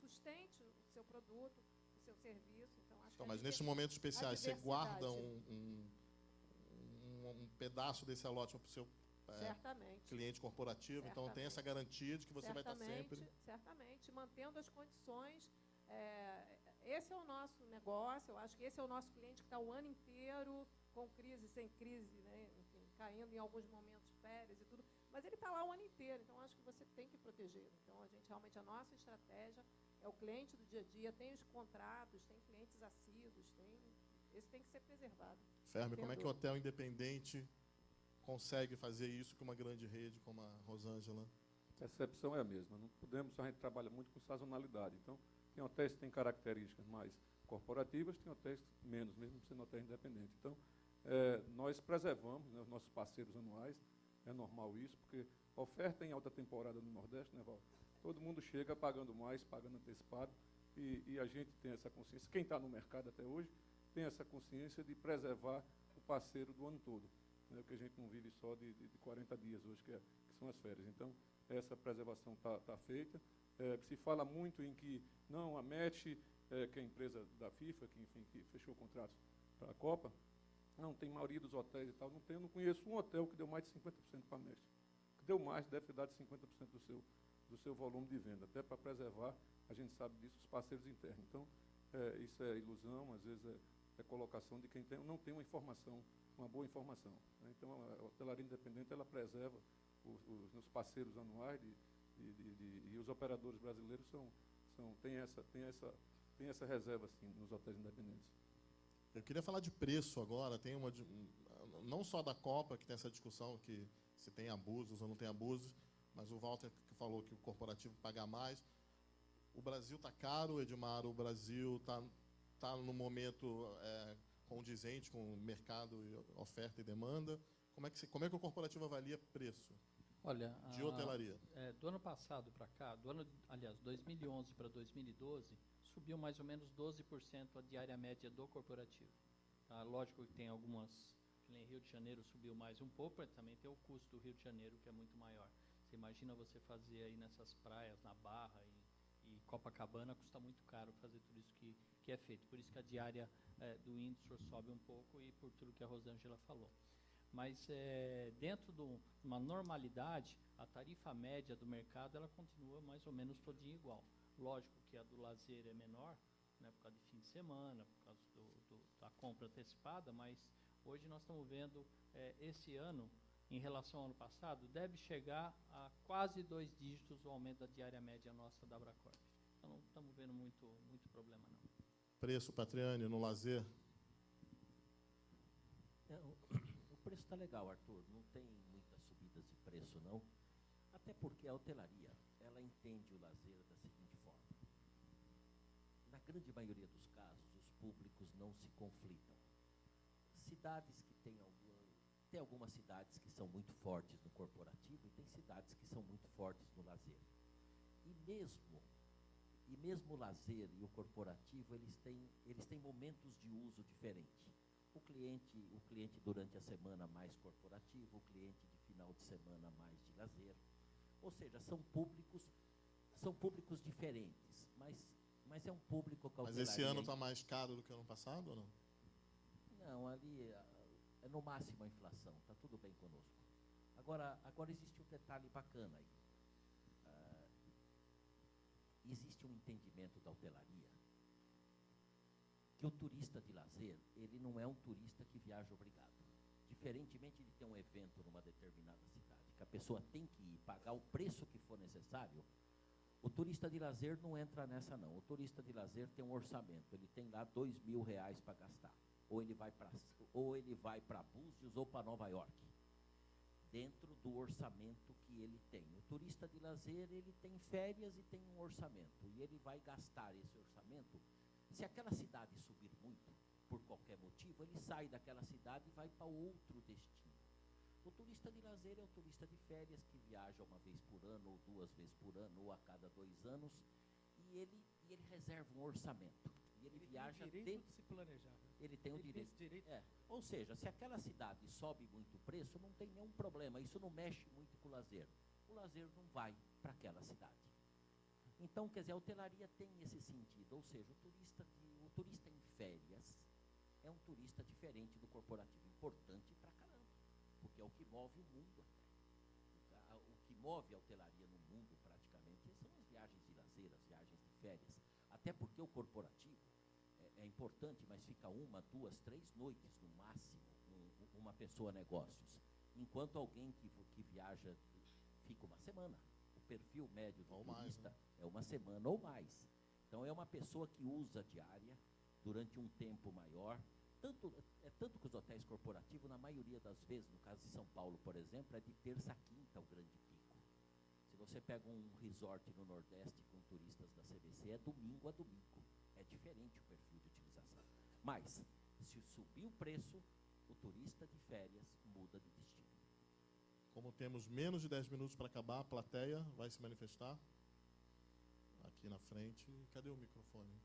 Speaker 6: sustente o seu produto, o seu serviço. Então,
Speaker 2: mas nesses momentos especiais, você guarda um pedaço desse lote para o seu cliente corporativo, certamente. Então tem essa garantia de que você vai estar sempre...
Speaker 6: Certamente, mantendo as condições. Esse é o nosso negócio, eu acho que esse é o nosso cliente que está o ano inteiro, com crise, sem crise, né? Enfim, caindo em alguns momentos férias e tudo, mas ele está lá o ano inteiro, então acho que você tem que proteger. Então, a nossa estratégia é o cliente do dia a dia, tem os contratos, tem clientes assíduos, esse tem que ser preservado.
Speaker 2: Fermi, como é que o hotel independente consegue fazer isso com uma grande rede como a Rosângela?
Speaker 4: A percepção é a mesma. Não podemos, a gente trabalha muito com sazonalidade. Então, tem hotéis que têm características mais corporativas, tem hotéis menos, mesmo sendo hotéis independentes. Então, nós preservamos, né, os nossos parceiros anuais, é normal isso, porque a oferta em alta temporada no Nordeste, né, Val? Todo mundo chega pagando mais, pagando antecipado, e a gente tem essa consciência. Quem está no mercado até hoje tem essa consciência de preservar o parceiro do ano todo, né, porque a gente não vive só de 40 dias hoje, que são as férias. Então, essa preservação está feita. Se fala muito em que, não, a MET, que é a empresa da FIFA, que fechou o contrato para a Copa, não, tem maioria dos hotéis e tal, não conheço um hotel que deu mais de 50% para a MET. Que deu mais, deve ter dado 50% do seu volume de venda, até para preservar, a gente sabe disso, os parceiros internos. Então, isso é ilusão, às vezes é colocação de quem não tem uma informação, uma boa informação, né? Então, a hotelaria independente, ela preserva os parceiros anuais e os operadores brasileiros têm essa reserva, assim, nos hotéis independentes.
Speaker 2: Eu queria falar de preço agora. Tem não só da Copa, que tem essa discussão que se tem abusos ou não tem abusos, mas o Walter que falou que o corporativo paga mais. O Brasil está caro, Edmar, o Brasil está no momento condizente com o mercado, oferta e demanda. Como é que o corporativo avalia preço?
Speaker 3: Olha,
Speaker 2: de hotelaria?
Speaker 3: Do ano passado para cá, 2011 para 2012, subiu mais ou menos 12% a diária média do corporativo. Tá? Lógico que tem algumas, em Rio de Janeiro subiu mais um pouco, mas também tem o custo do Rio de Janeiro, que é muito maior. Você imagina você fazer aí nessas praias, na Barra e Copacabana, custa muito caro fazer tudo isso que é feito. Por isso que a diária do Windsor sobe um pouco e por tudo que a Rosângela falou. Mas dentro de uma normalidade, a tarifa média do mercado ela continua mais ou menos todinha igual. Lógico que a do lazer é menor, né, por causa de fim de semana, por causa da compra antecipada, mas hoje nós estamos vendo esse ano, em relação ao ano passado, deve chegar a quase 2 dígitos o aumento da diária média nossa da Abracorp. Então não estamos vendo muito problema, não.
Speaker 2: Preço, Patriani, no lazer?
Speaker 7: O preço está legal, Arthur. Não tem muitas subidas de preço, não. Até porque a hotelaria, ela entende o lazer da seguinte forma. Na grande maioria dos casos, os públicos não se conflitam. Cidades que tem algumas cidades que são muito fortes no corporativo e tem cidades que são muito fortes no lazer. E mesmo o lazer e o corporativo, eles têm momentos de uso diferentes. O cliente durante a semana mais corporativo, o cliente de final de semana mais de lazer. Ou seja, são públicos diferentes, mas é um público que a
Speaker 2: Mas esse ano está mais caro do que o ano passado ou não?
Speaker 7: Não, ali é no máximo a inflação, está tudo bem conosco. Agora existe um detalhe bacana aí. Existe um entendimento da hotelaria que o turista de lazer, ele não é um turista que viaja obrigado. Diferentemente de ter um evento numa determinada cidade, que a pessoa tem que ir pagar o preço que for necessário, o turista de lazer não entra nessa, não. O turista de lazer tem um orçamento, ele tem lá R$2.000 para gastar. Ou ele vai para Búzios ou para Nova York, dentro do orçamento que ele tem. O turista de lazer, ele tem férias e tem um orçamento, e ele vai gastar esse orçamento. Se aquela cidade subir muito, por qualquer motivo, ele sai daquela cidade e vai para outro destino. O turista de lazer é o turista de férias que viaja uma vez por ano, ou 2 vezes por ano, ou a cada 2 anos, e ele reserva um orçamento. E ele viaja
Speaker 5: tem o direito de se planejar. Né?
Speaker 7: Ele tem o direito. Ou seja, se aquela cidade sobe muito o preço, não tem nenhum problema. Isso não mexe muito com o lazer. O lazer não vai para aquela cidade. Então, quer dizer, a hotelaria tem esse sentido. Ou seja, o turista em férias é um turista diferente do corporativo. Importante pra caramba, porque é o que move o mundo até. O que move a hotelaria no mundo, praticamente, são as viagens de lazer, as viagens de férias. Até porque o corporativo é importante, mas fica 1, 2, 3 noites no máximo, uma pessoa negócios. Enquanto alguém que viaja fica uma semana. O perfil médio do turista é uma semana ou mais. Então é uma pessoa que usa diária durante um tempo maior. Tanto que os hotéis corporativos, na maioria das vezes, no caso de São Paulo, por exemplo, é de terça a quinta o grande pico. Se você pega um resort no Nordeste com turistas da CVC, é domingo a domingo. É diferente o perfil de utilização. Mas, se subir o preço, o turista de férias muda de destino.
Speaker 2: Como temos menos de 10 minutos para acabar, a plateia vai se manifestar. Aqui na frente. Cadê o microfone?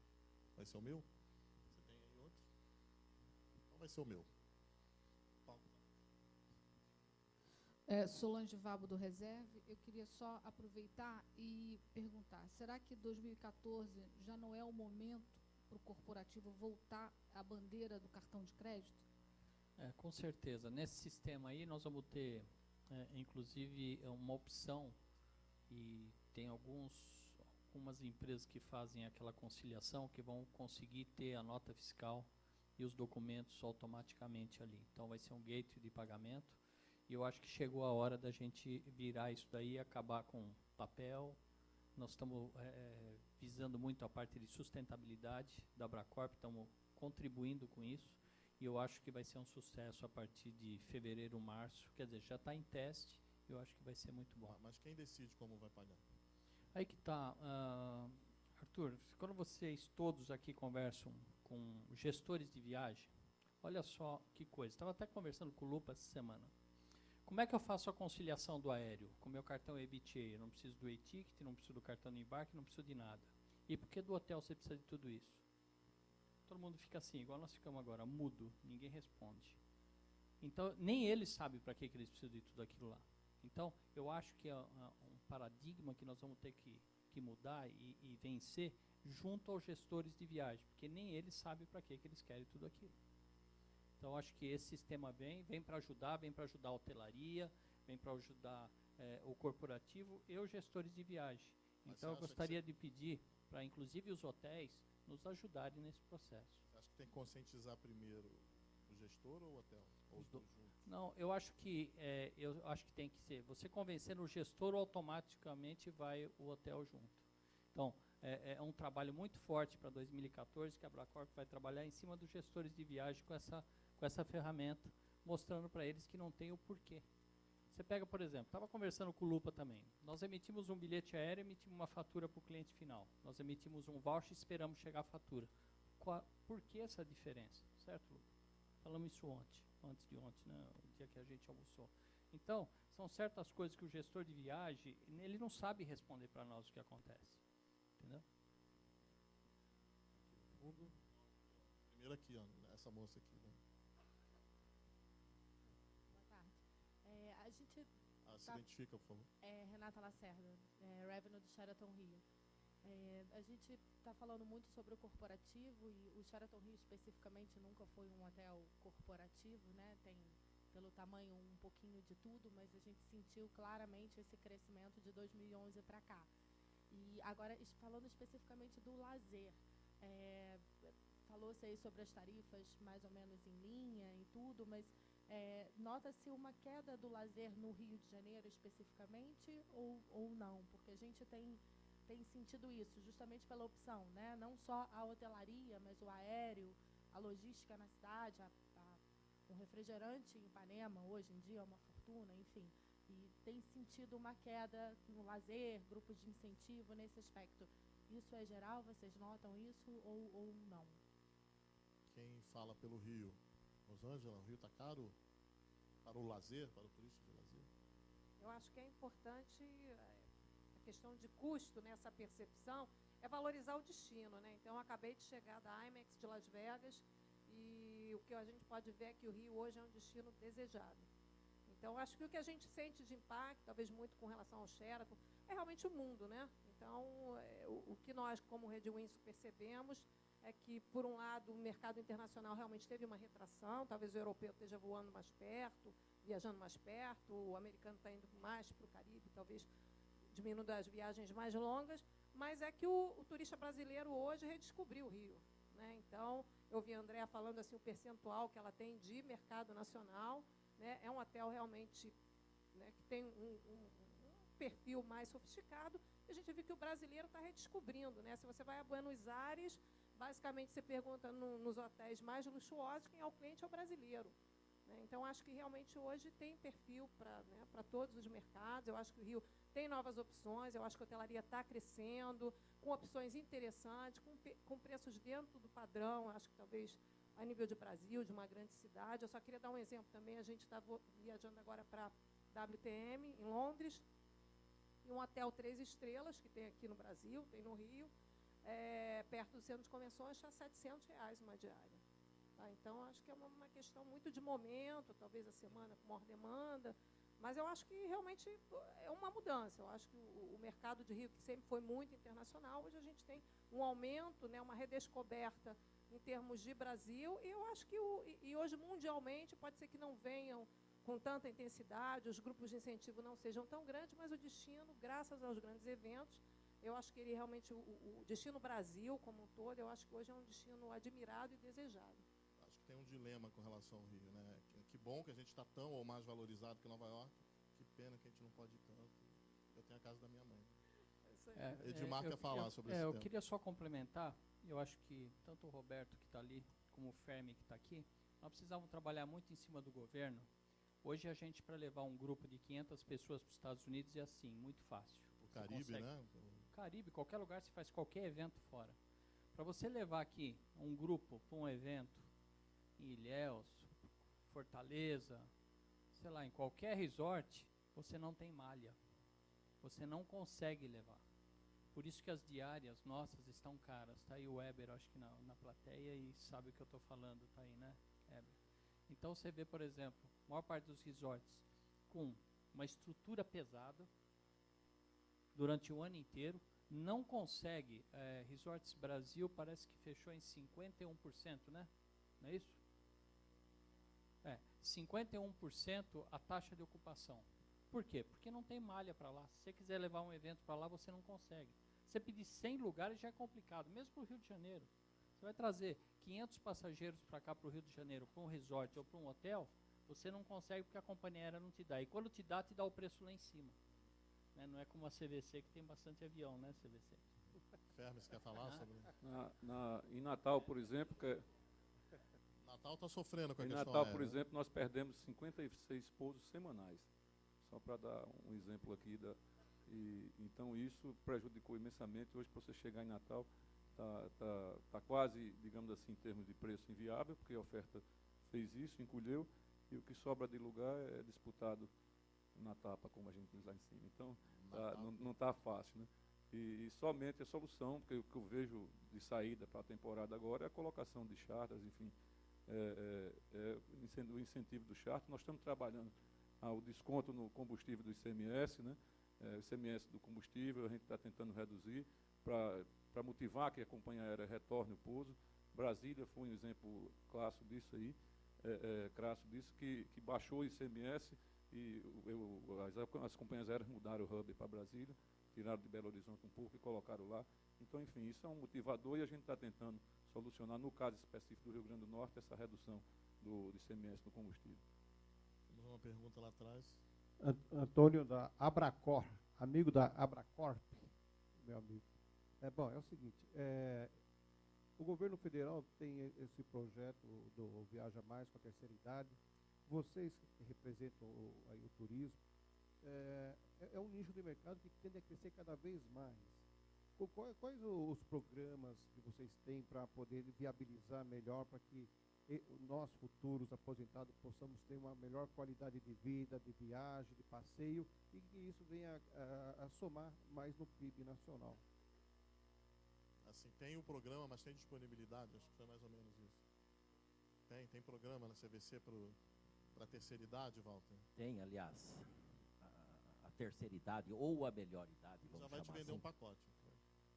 Speaker 2: Vai ser o meu? Você tem aí outro? Então vai ser o meu.
Speaker 8: Solange Vabo do Reserve, eu queria só aproveitar e perguntar, será que 2014 já não é o momento para o corporativo voltar à bandeira do cartão de crédito?
Speaker 3: Com certeza. Nesse sistema aí nós vamos ter, inclusive, uma opção, e tem algumas empresas que fazem aquela conciliação que vão conseguir ter a nota fiscal e os documentos automaticamente ali. Então vai ser um gateway de pagamento. E eu acho que chegou a hora da gente virar isso daí, acabar com papel. Nós estamos visando muito a parte de sustentabilidade da Abracorp, estamos contribuindo com isso. E eu acho que vai ser um sucesso a partir de fevereiro, março. Quer dizer, já está em teste, eu acho que vai ser muito bom.
Speaker 2: Mas quem decide como vai pagar?
Speaker 3: Aí que está, Arthur, quando vocês todos aqui conversam com gestores de viagem, olha só que coisa. Estava até conversando com o Lupa essa semana. Como é que eu faço a conciliação do aéreo? Com o meu cartão EBTA, eu não preciso do e-ticket, não preciso do cartão de embarque, não preciso de nada. E por que do hotel você precisa de tudo isso? Todo mundo fica assim, igual nós ficamos agora, mudo, ninguém responde. Então, nem eles sabem para que eles precisam de tudo aquilo lá. Então, eu acho que é um paradigma que nós vamos ter que mudar e vencer junto aos gestores de viagem, porque nem eles sabem para que eles querem tudo aquilo. Então, acho que esse sistema vem para ajudar a hotelaria, vem para ajudar o corporativo e os gestores de viagem.
Speaker 2: Mas
Speaker 3: Então, eu
Speaker 2: você acha
Speaker 3: gostaria de pedir para, inclusive, os hotéis nos ajudarem nesse processo.
Speaker 2: Você acha que tem que conscientizar primeiro o gestor ou o hotel? Ou os dois juntos?
Speaker 3: Não, eu acho que tem que ser. Você convencendo o gestor, automaticamente vai o hotel junto. Então, é um trabalho muito forte para 2014 que a Abracorp vai trabalhar em cima dos gestores de viagem com essa ferramenta, mostrando para eles que não tem o porquê. Você pega, por exemplo, estava conversando com o Lupa também. Nós emitimos um bilhete aéreo, emitimos uma fatura para o cliente final. Nós emitimos um voucher e esperamos chegar a fatura. Por que essa diferença? Certo, Lupa? Falamos isso antes de ontem, né, o dia que a gente almoçou. Então, são certas coisas que o gestor de viagem, ele não sabe responder para nós o que acontece. Entendeu?
Speaker 2: Fundo. Primeiro aqui, ó, essa moça aqui. Né?
Speaker 9: Boa tarde. A gente
Speaker 2: se identifica, por favor.
Speaker 9: Renata Lacerda, Revenue do Sheraton Rio. A gente está falando muito sobre o corporativo e o Sheraton Rio especificamente nunca foi um hotel corporativo, né? Tem pelo tamanho um pouquinho de tudo, mas a gente sentiu claramente esse crescimento de 2011 para cá. E agora, falando especificamente do lazer, falou-se aí sobre as tarifas mais ou menos em linha e tudo, mas nota-se uma queda do lazer no Rio de Janeiro especificamente ou não? Porque a gente tem sentido isso, justamente pela opção, né? Não só a hotelaria, mas o aéreo, a logística na cidade, um refrigerante em Ipanema, hoje em dia é uma fortuna, enfim. E tem sentido uma queda no lazer, grupos de incentivo nesse aspecto. Isso é geral? Vocês notam isso ou não?
Speaker 2: Quem fala pelo Rio? Rosângela, o Rio está caro para o lazer, para o turista de lazer?
Speaker 6: Eu acho que é importante a questão de custo nessa percepção, é valorizar o destino, né? Então, eu acabei de chegar da IMEX de Las Vegas e o que a gente pode ver é que o Rio hoje é um destino desejado. Então, acho que o que a gente sente de impacto, talvez muito com relação ao Sheraton, é realmente o mundo, né? Então, o que nós, como Rede Windsor, percebemos é que, por um lado, o mercado internacional realmente teve uma retração, talvez o europeu esteja voando mais perto, viajando mais perto, o americano está indo mais para o Caribe, talvez diminuindo as viagens mais longas, mas é que o turista brasileiro hoje redescobriu o Rio, né? Então, eu vi a Andréa falando assim, o percentual que ela tem de mercado nacional, né? É um hotel realmente, né, que tem um perfil mais sofisticado, e a gente viu que o brasileiro está redescobrindo, né? Se você vai a Buenos Aires, basicamente você pergunta nos hotéis mais luxuosos, quem é o cliente é o brasileiro. Então, acho que realmente hoje tem perfil para todos os mercados. Eu acho que o Rio tem novas opções, eu acho que a hotelaria está crescendo, com opções interessantes, com preços dentro do padrão, acho que talvez a nível de Brasil, de uma grande cidade. Eu só queria dar um exemplo também, a gente está viajando agora para WTM, em Londres, e um hotel 3 estrelas, que tem aqui no Brasil, tem no Rio, perto do centro de convenções, está R$700 uma diária. Então, acho que é uma questão muito de momento, talvez a semana com maior demanda, mas eu acho que realmente é uma mudança. Eu acho que o mercado de Rio, que sempre foi muito internacional, hoje a gente tem um aumento, né, uma redescoberta em termos de Brasil, e eu acho que hoje, mundialmente, pode ser que não venham com tanta intensidade, os grupos de incentivo não sejam tão grandes, mas o destino, graças aos grandes eventos, eu acho que ele realmente, o destino Brasil como um todo, eu acho que hoje é um destino admirado e desejado.
Speaker 2: Acho que tem um dilema com relação ao Rio, né? Que bom que a gente está tão ou mais valorizado que Nova York, que pena que a gente não pode ir tanto. Eu tenho a casa da minha mãe. Edmar quer falar sobre esse tema.
Speaker 3: Eu queria só complementar, eu acho que tanto o Roberto que está ali, como o Fermi que está aqui, nós precisávamos trabalhar muito em cima do governo. Hoje a gente, para levar um grupo de 500 pessoas para os Estados Unidos, é assim, muito fácil.
Speaker 2: O Caribe, né?
Speaker 3: Caribe, qualquer lugar se faz qualquer evento fora. Para você levar aqui um grupo para um evento em Ilhéus, Fortaleza, sei lá, em qualquer resort, você não tem malha. Você não consegue levar. Por isso que as diárias nossas estão caras. Está aí o Weber, acho que na plateia, e sabe o que eu estou falando, está aí, né, Weber? Então você vê, por exemplo, a maior parte dos resorts com uma estrutura pesada durante o ano inteiro, não consegue, Resorts Brasil parece que fechou em 51%, né? Não é isso? 51% a taxa de ocupação. Por quê? Porque não tem malha para lá. Se você quiser levar um evento para lá, você não consegue. Você pedir 100 lugares já é complicado, mesmo para o Rio de Janeiro. Você vai trazer 500 passageiros para cá, para o Rio de Janeiro, para um resort ou para um hotel, você não consegue porque a companhia aérea não te dá. E quando te dá o preço lá em cima. Né? Não é como a CVC, que tem bastante avião, né, CVC?
Speaker 2: Fermes quer falar sobre isso?
Speaker 4: Em Natal, por exemplo,
Speaker 2: Natal está sofrendo com a
Speaker 4: em
Speaker 2: questão
Speaker 4: Natal,
Speaker 2: aérea,
Speaker 4: por
Speaker 2: né?
Speaker 4: exemplo, nós perdemos 56 pousos semanais. Só para dar um exemplo aqui. Então, isso prejudicou imensamente. Hoje, para você chegar em Natal, está quase, digamos assim, em termos de preço inviável, porque a oferta fez isso, encolheu, e o que sobra de lugar é disputado na tapa, como a gente diz lá em cima. Então, não está fácil, né? E somente a solução, porque o que eu vejo de saída para a temporada agora é a colocação de charters, enfim, o incentivo do charter. Nós estamos trabalhando o desconto no combustível do ICMS, né? O ICMS do combustível, a gente está tentando reduzir para motivar que a companhia aérea retorne o pouso. Brasília foi um exemplo clássico disso aí, que baixou o ICMS e as companhias aéreas mudaram o hub para Brasília, tiraram de Belo Horizonte um pouco e colocaram lá. Então, enfim, isso é um motivador e a gente está tentando solucionar, no caso específico do Rio Grande do Norte, essa redução do ICMS no combustível.
Speaker 2: Temos uma pergunta lá atrás.
Speaker 10: Antônio da Abracor, amigo da Abracorp, meu amigo. É o seguinte, o governo federal tem esse projeto do Viaja Mais com a terceira idade. Vocês que representam aí o turismo, é um nicho de mercado que tende a crescer cada vez mais. Quais os programas que vocês têm para poder viabilizar melhor para que nós, futuros aposentados, possamos ter uma melhor qualidade de vida, de viagem, de passeio, e que isso venha a somar mais no PIB nacional?
Speaker 2: Assim, tem o programa, mas tem disponibilidade? Acho que foi mais ou menos isso. Tem programa na CVC para a terceira idade, Walter?
Speaker 7: Tem, aliás, a terceira idade ou a melhor idade, vamos
Speaker 2: já vai te
Speaker 7: chamar
Speaker 2: vender
Speaker 7: assim.
Speaker 2: um pacote.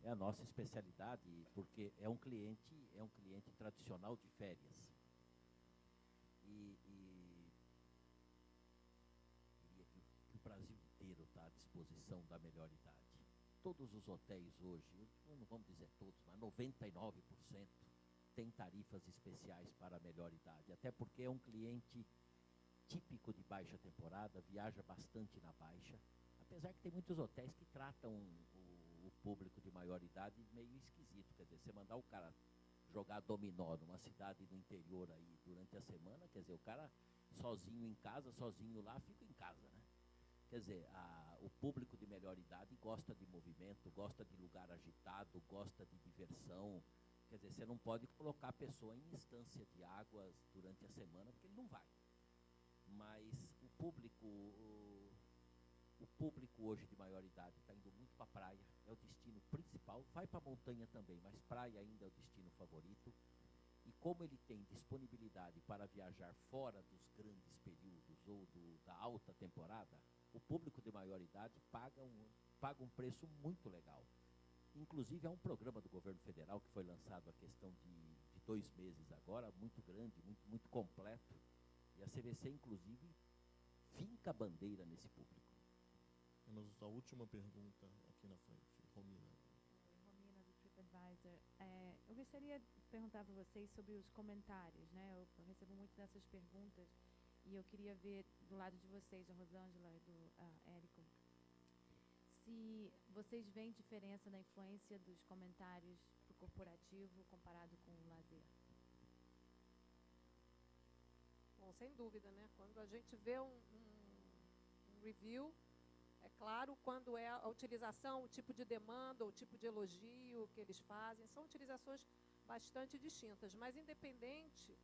Speaker 7: É a nossa especialidade, porque é um cliente tradicional de férias. E diria que o Brasil inteiro está à disposição da melhor idade. Todos os hotéis hoje, não vamos dizer todos, mas 99% tem tarifas especiais para a melhor idade, até porque é um cliente típico de baixa temporada, viaja bastante na baixa, apesar que tem muitos hotéis que tratam o público de maior idade meio esquisito. Quer dizer, você mandar o cara jogar dominó numa cidade do interior aí durante a semana, quer dizer, o cara sozinho em casa, sozinho lá, fica em casa, né? Quer dizer, o público de melhor idade gosta de movimento, gosta de lugar agitado, gosta de diversão. Quer dizer, você não pode colocar a pessoa em instância de águas durante a semana, porque ele não vai. Mas o público hoje de maior idade está indo muito para a praia, é o destino principal, vai para a montanha também, mas praia ainda é o destino favorito. E como ele tem disponibilidade para viajar fora dos grandes períodos ou da alta temporada, o público de maior idade paga um preço muito legal. Inclusive, há um programa do governo federal que foi lançado há questão de 2 meses agora, muito grande, muito, muito completo. E a CVC, inclusive, finca a bandeira nesse público.
Speaker 2: Temos a última pergunta aqui na frente. Romina.
Speaker 9: Romina, do TripAdvisor. Eu gostaria de perguntar para vocês sobre os comentários, né? Eu recebo muito dessas perguntas e eu queria ver do lado de vocês, a Rosângela e do Érico, se vocês veem diferença na influência dos comentários para o corporativo comparado com o lazer.
Speaker 6: Bom, sem dúvida, né? Quando a gente vê um review, é claro, quando é a utilização, o tipo de demanda, o tipo de elogio que eles fazem, são utilizações bastante distintas. Mas, independente,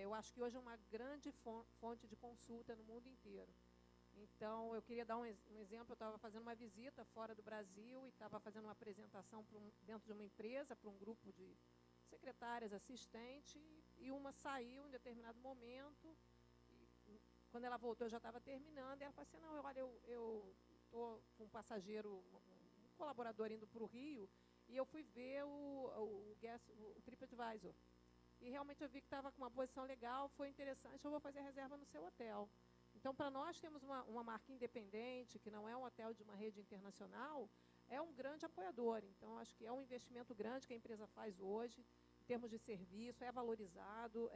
Speaker 6: eu acho que hoje é uma grande fonte de consulta no mundo inteiro. Então, eu queria dar um exemplo. Eu estava fazendo uma visita fora do Brasil e estava fazendo uma apresentação dentro de uma empresa, para um grupo de secretárias, assistentes, e uma saiu em determinado momento. Quando ela voltou, eu já estava terminando, e ela falou assim, não, olha, eu estou com um passageiro, um colaborador indo para o Rio, e eu fui ver o TripAdvisor. E realmente eu vi que estava com uma posição legal, foi interessante, eu vou fazer a reserva no seu hotel. Então, para nós, temos uma marca independente, que não é um hotel de uma rede internacional, é um grande apoiador. Então, acho que é um investimento grande que a empresa faz hoje, em termos de serviço, é valorizado,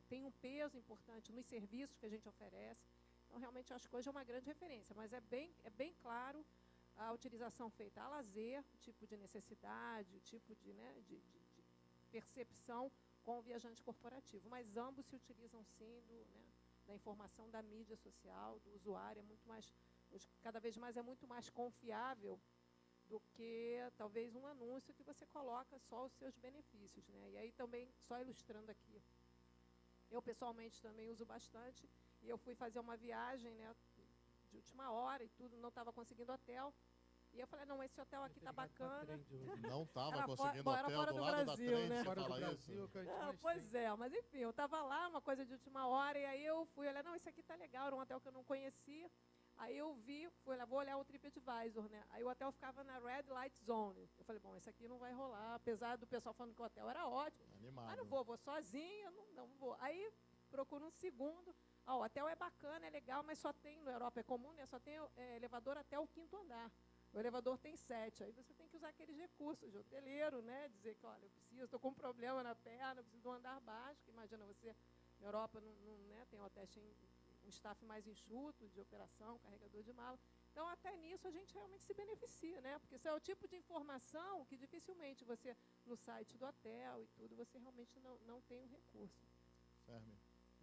Speaker 6: tem um peso importante nos serviços que a gente oferece. Então, realmente, acho que hoje é uma grande referência, mas é bem claro a utilização feita a lazer, o tipo de necessidade, o tipo de percepção com o viajante corporativo. Mas ambos se utilizam, sim, da informação da mídia social, do usuário. É muito mais, cada vez mais é muito mais confiável do que, talvez, um anúncio que você coloca só os seus benefícios, né? E aí também, só ilustrando aqui, eu pessoalmente também uso bastante, e eu fui fazer uma viagem, né, de última hora e tudo, não estava conseguindo hotel, e eu falei, não, esse hotel aqui está bacana.
Speaker 2: Não estava conseguindo hotel
Speaker 6: fora
Speaker 2: do
Speaker 6: do
Speaker 2: lado
Speaker 6: Brasil,
Speaker 2: da trem,
Speaker 6: né?
Speaker 2: você
Speaker 5: Fora do
Speaker 2: fala
Speaker 5: Brasil,
Speaker 2: isso?
Speaker 5: que a gente mais
Speaker 6: Pois
Speaker 5: tem.
Speaker 6: é, mas enfim, eu estava lá, uma coisa de última hora, e aí eu fui olhar, não, esse aqui está legal, era um hotel que eu não conhecia. Aí eu vi, fui lá, vou olhar o TripAdvisor, né? Aí o hotel ficava na Red Light Zone. Eu falei, bom, esse aqui não vai rolar, apesar do pessoal falando que o hotel era ótimo.
Speaker 2: Animado.
Speaker 6: Mas não vou sozinha, não vou. Aí procuro um segundo. O hotel é bacana, é legal, mas só tem, na Europa é comum, né? Só tem elevador até o 5º andar. O elevador tem 7. Aí você tem que usar aqueles recursos de hoteleiro, né? Dizer que, olha, estou com um problema na perna, preciso de um andar baixo. Que imagina você, na Europa, né, tem hotéis um staff mais enxuto de operação, carregador de mala. Então, até nisso, a gente realmente se beneficia, né? Porque isso é o tipo de informação que dificilmente você, no site do hotel e tudo, você realmente não tem um recurso.
Speaker 2: Fermi.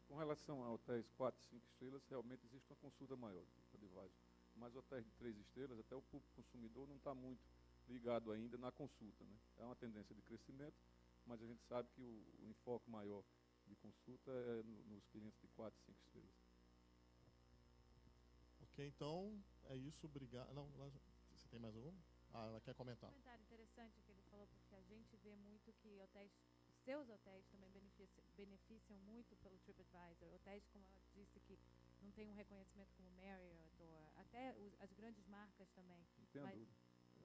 Speaker 4: Com relação a hotéis 4 e 5 estrelas, realmente existe uma consulta maior do TripAdvisor. Mas hotéis de 3 estrelas, até o público consumidor não está muito ligado ainda na consulta, né? É uma tendência de crescimento, mas a gente sabe que o enfoque maior de consulta é nos clientes de 4 e 5 estrelas.
Speaker 2: Ok, então é isso, obrigado. Não, você tem mais algum? Ela quer comentar.
Speaker 9: Um comentário interessante que ele falou, porque a gente vê muito que seus hotéis também beneficiam muito pelo TripAdvisor. Hotéis, como ela disse, que não tem um reconhecimento como Marriott, ou até as grandes marcas também.
Speaker 4: Não tenha
Speaker 9: Mas
Speaker 4: dúvida.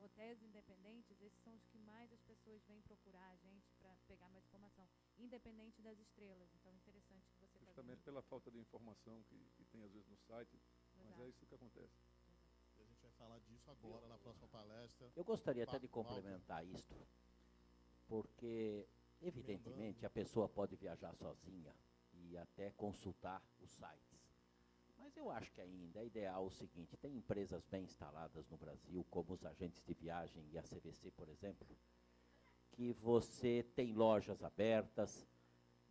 Speaker 9: hotéis independentes, esses são os que mais as pessoas vêm procurar a gente para pegar mais informação, independente das estrelas. Então, é interessante que você está
Speaker 4: Justamente pela falta de informação que tem às vezes no site, mas é isso que acontece.
Speaker 2: E a gente vai falar disso agora, na próxima palestra.
Speaker 7: Eu gostaria até de
Speaker 2: Papo
Speaker 7: complementar isto, porque, evidentemente, a pessoa pode viajar sozinha e até consultar os sites. Mas eu acho que ainda é ideal o seguinte, tem empresas bem instaladas no Brasil, como os agentes de viagem e a CVC, por exemplo, que você tem lojas abertas,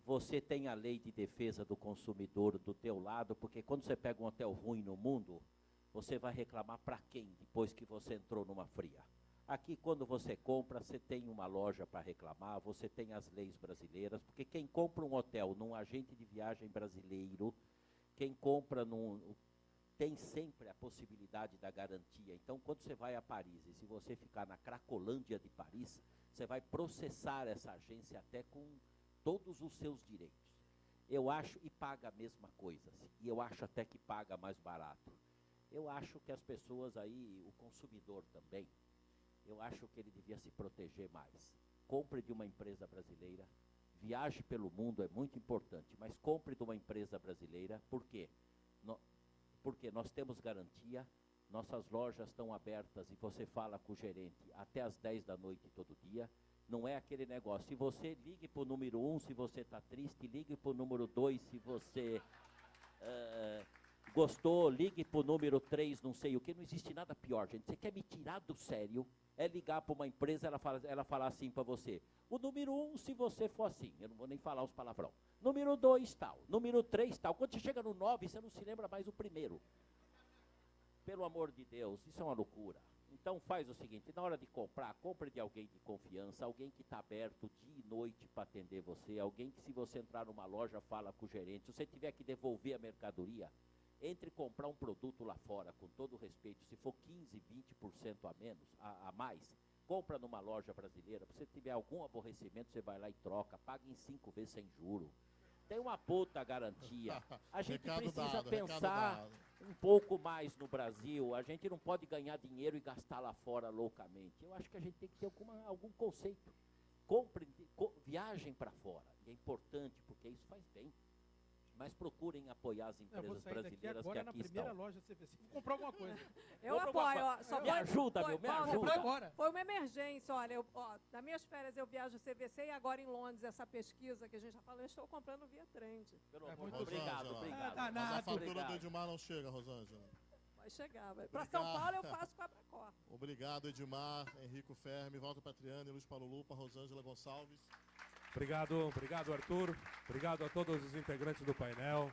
Speaker 7: você tem a lei de defesa do consumidor do teu lado, porque quando você pega um hotel ruim no mundo, você vai reclamar para quem depois que você entrou numa fria? Aqui, quando você compra, você tem uma loja para reclamar, você tem as leis brasileiras, porque quem compra um hotel num agente de viagem brasileiro, quem compra tem sempre a possibilidade da garantia. Então, quando você vai a Paris, e se você ficar na Cracolândia de Paris, você vai processar essa agência até com todos os seus direitos. Eu acho, e paga a mesma coisa, e eu acho até que paga mais barato. Eu acho que as pessoas aí, o consumidor também, eu acho que ele devia se proteger mais. Compre de uma empresa brasileira, viaje pelo mundo, é muito importante, mas compre de uma empresa brasileira, por quê? porque nós temos garantia, nossas lojas estão abertas e você fala com o gerente até às 10 da noite todo dia. Não é aquele negócio, se você ligue para o número 1, se você está triste, ligue para o número 2, se você gostou, ligue para o número 3, não sei o que, não existe nada pior, gente. Você quer me tirar do sério, é ligar para uma empresa, ela fala assim para você, o número 1, se você for assim, eu não vou nem falar os palavrão, número 2 tal, número 3 tal, quando você chega no 9, você não se lembra mais o primeiro. Pelo amor de Deus, isso é uma loucura. Então faz o seguinte, na hora de comprar, compre de alguém de confiança, alguém que está aberto dia e noite para atender você, alguém que se você entrar numa loja, fala com o gerente, se você tiver que devolver a mercadoria, entre comprar um produto lá fora, com todo o respeito, se for 15, 20% a menos, a mais, compra numa loja brasileira, se você tiver algum aborrecimento, você vai lá e troca, paga em 5 vezes sem juro. Tem uma puta garantia. A gente precisa pensar um pouco mais no Brasil. A gente não pode ganhar dinheiro e gastar lá fora loucamente. Eu acho que a gente tem que ter algum conceito. Viagem para fora. E é importante, porque isso faz bem. Mas procurem apoiar as empresas brasileiras que aqui
Speaker 5: na primeira
Speaker 7: estão.
Speaker 5: loja CVC. Vou comprar alguma coisa.
Speaker 6: Eu apoio. Ó, só
Speaker 7: me ajuda, meu, me ajuda.
Speaker 6: Foi uma emergência, olha, nas minhas férias eu viajo CVC e agora em Londres, essa pesquisa que a gente já falou, eu estou comprando via Trend.
Speaker 7: Muito obrigado, obrigado.
Speaker 2: Mas a fatura do Edmar não chega, Rosângela.
Speaker 6: Vai chegar, para São Paulo eu faço com a Abracor.
Speaker 2: Obrigado, Edmar, Henrico Fermi, Walter Patriani, Luiz Paulo Lupa, Rosângela Gonçalves.
Speaker 1: Obrigado, Arthur. Obrigado a todos os integrantes do painel.